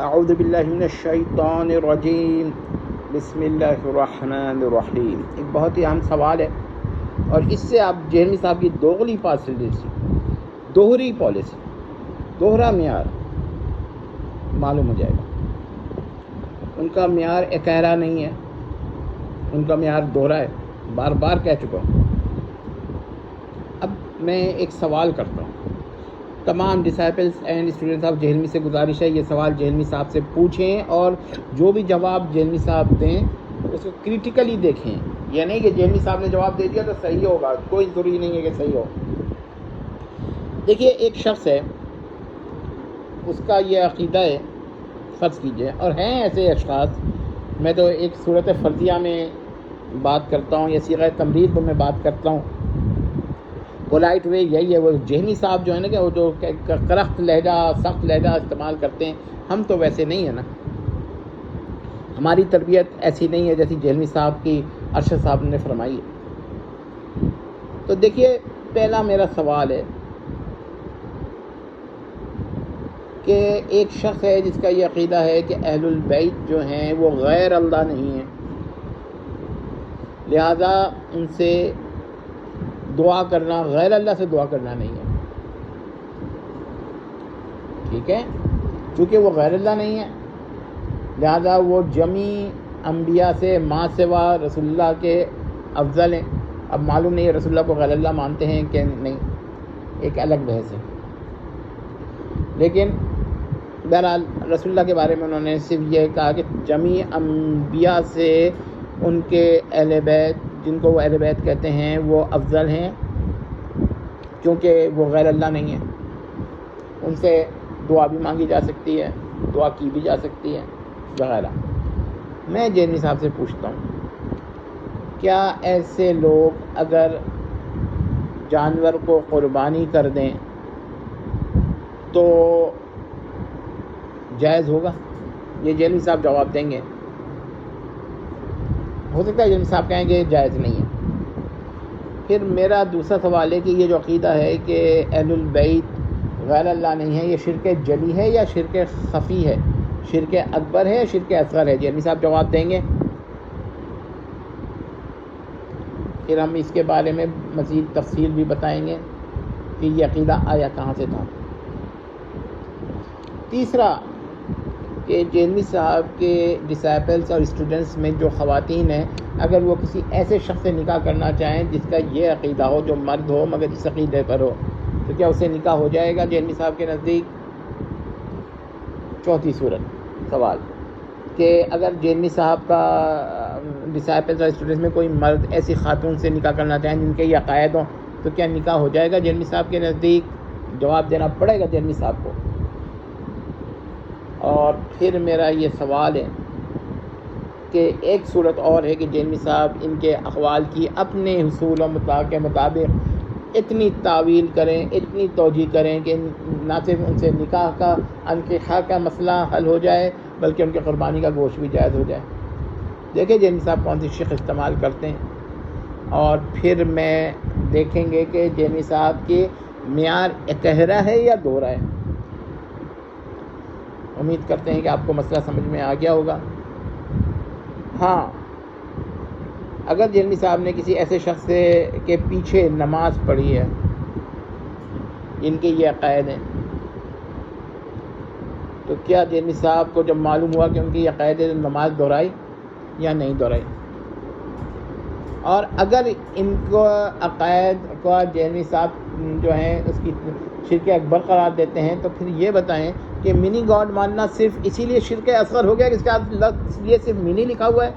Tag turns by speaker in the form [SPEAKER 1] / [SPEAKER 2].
[SPEAKER 1] اعوذ باللہ من الشیطان الرجیم بسم اللہ الرحمن الرحیم. ایک بہت ہی اہم سوال ہے اور اس سے آپ جہلمی صاحب کی دوغلی پالیسی، دوہری پالیسی، دوہرا معیار معلوم ہو جائے گا. ان کا معیار اکہرا نہیں ہے، ان کا معیار دوہرا ہے، بار بار کہہ چکا ہوں. اب میں ایک سوال کرتا ہوں، تمام ڈسائپلس اینڈ اسٹوڈنٹس آف جہلمی سے گزارش ہے یہ سوال جہلمی صاحب سے پوچھیں اور جو بھی جواب جہلمی صاحب دیں اس کو کریٹیکلی دیکھیں. یہ نہیں کہ جہلمی صاحب نے جواب دے دیا تو صحیح ہوگا، کوئی ضروری نہیں ہے کہ صحیح ہو. دیکھیے ایک شخص ہے، اس کا یہ عقیدہ ہے، فرض کیجئے، اور ہیں ایسے اشخاص، میں تو ایک صورت فرضیہ میں بات کرتا ہوں یا صیغہ تمرید میں بات کرتا ہوں. پولائٹ وے یہی ہے. وہ جہلمی صاحب جو ہے نا کہ وہ جو کرخت لہجہ، سخت لہجہ استعمال کرتے ہیں، ہم تو ویسے نہیں ہیں نا. ہماری تربیت ایسی نہیں ہے جیسی جہلمی صاحب کی ارشد صاحب نے فرمائی ہے. تو دیکھیے پہلا میرا سوال ہے کہ ایک شخص ہے جس کا یہ عقیدہ ہے کہ اہل البیت جو ہیں وہ غیر اللہ نہیں ہیں، لہذا ان سے دعا کرنا غیر اللہ سے دعا کرنا نہیں ہے. ٹھیک ہے، چونکہ وہ غیر اللہ نہیں ہے لہذا وہ جمی انبیاء سے ما سوا رسول اللہ کے افضل ہیں. اب معلوم نہیں ہے رسول اللہ کو غیر اللہ مانتے ہیں کہ نہیں، ایک الگ بحث ہے. لیکن بہرحال رسول اللہ کے بارے میں انہوں نے صرف یہ کہا کہ جمی انبیاء سے ان کے اہل بیت، جن کو وہ اہل بیت کہتے ہیں، وہ افضل ہیں کیونکہ وہ غیر اللہ نہیں ہیں. ان سے دعا بھی مانگی جا سکتی ہے، دعا کی بھی جا سکتی ہے وغیرہ. میں جہلمی صاحب سے پوچھتا ہوں، کیا ایسے لوگ اگر جانور کو قربانی کر دیں تو جائز ہوگا؟ یہ جہلمی صاحب جواب دیں گے. ہو سکتا ہے جہلمی صاحب کہیں گے جائز نہیں ہے. پھر میرا دوسرا سوال ہے کہ یہ جو عقیدہ ہے کہ اہل البیت غیر اللہ نہیں ہے، یہ شرک جلی ہے یا شرک خفی ہے، شرک اکبر ہے یا شرک اصغر ہے؟ جہلمی صاحب جواب دیں گے. پھر ہم اس کے بارے میں مزید تفصیل بھی بتائیں گے کہ یہ عقیدہ آیا کہاں سے تھا. تیسرا کہ جہلمی صاحب کے ڈسائپلس اور اسٹوڈنٹس میں جو خواتین ہیں، اگر وہ کسی ایسے شخص سے نکاح کرنا چاہیں جس کا یہ عقیدہ ہو، جو مرد ہو مگر اس عقیدے پر ہو، تو کیا اسے نکاح ہو جائے گا جہلمی صاحب کے نزدیک؟ چوتھی صورت سوال کہ اگر جہلمی صاحب کا ڈسائپلس اور اسٹوڈنٹس میں کوئی مرد ایسی خاتون سے نکاح کرنا چاہیں جن کے یہ عقائد ہوں، تو کیا نکاح ہو جائے گا جہلمی صاحب کے نزدیک؟ جواب دینا پڑے گا جہلمی صاحب کو. اور پھر میرا یہ سوال ہے کہ ایک صورت اور ہے کہ جہلمی صاحب ان کے اقوال کی اپنے حصول و مطلق کے مطابق اتنی تعویل کریں، اتنی توجیہ کریں کہ نہ صرف ان سے نکاح کا، انکحہ کا مسئلہ حل ہو جائے بلکہ ان کے قربانی کا گوشت بھی جائز ہو جائے. دیکھیں جہلمی صاحب کون سی شق استعمال کرتے ہیں اور پھر میں دیکھیں گے کہ جہلمی صاحب کے معیار اکہرا ہے یا دوہرا ہے. امید کرتے ہیں کہ آپ کو مسئلہ سمجھ میں آ گیا ہوگا. ہاں، اگر جہلمی صاحب نے کسی ایسے شخص کے پیچھے نماز پڑھی ہے، ان کے یہ عقائد ہیں، تو کیا جہلمی صاحب کو جب معلوم ہوا کہ ان کی یہ عقائد ہے نماز دہرائی یا نہیں دہرائی؟ اور اگر ان کو عقائد کو جہلمی صاحب جو ہیں اس کی شرک اکبر قرار دیتے ہیں تو پھر یہ بتائیں کہ منی گاڈ ماننا صرف اسی لیے شرک اصغر ہو گیا کہ اس کا لیے صرف منی لکھا ہوا ہے؟